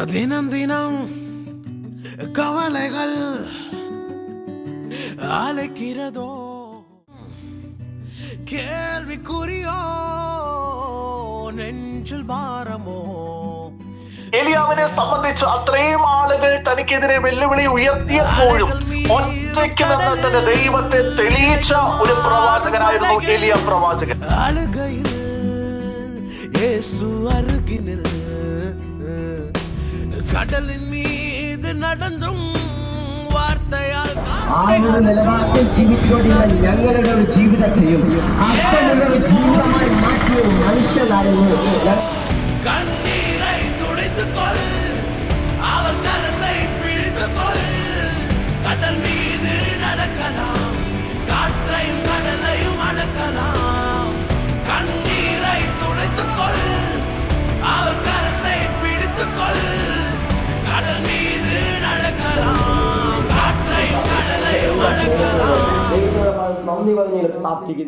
தினம் தினம் கவலைகள் அழைக்கிறதோ, கேள்விக்குறியோ, നെഞ്ചിൽ ഭാരമോ. ഏലിയാവിനെ സംബന്ധിച്ച് അത്രയും ആളുകൾ തനിക്കെതിരെ വെല്ലുവിളി ഉയർത്തിയപ്പോഴും ഒറ്റയ്ക്ക് നിന്ന് തന്റെ ദൈവത്തെ തെളിയിച്ച ഒരു പ്രവാചകനായിരുന്നു ഏലിയ പ്രവാചകൻ. கடலின் மீது நடந்தும் വാർത്തയാൽ നിലവാരത്തിൽ ജീവിച്ചുകൊണ്ടിരുന്ന ഞങ്ങളുടെ ഒരു ജീവിതത്തെയും അത്തരമൊരു ജീവിതമായി മാറ്റിയ മനുഷ്യനായിരുന്നു. கண்ணீரை துடைத்துக்கொள், அவர் கரத்தை பிடித்துக்கொள். கடல் மீது நடக்கலாம், காற்றையும் கடலையும் அடக்கலாம். கண்ணீரை துடைத்துக்கொள், அவர் கரத்தை பிடித்துக்கொள். கடல் மீது நடக்கலாம், காற்றையும் கடலையும் அடக்கலாம். നന്ദി പറഞ്ഞ പ്രാപ്തിക്ക്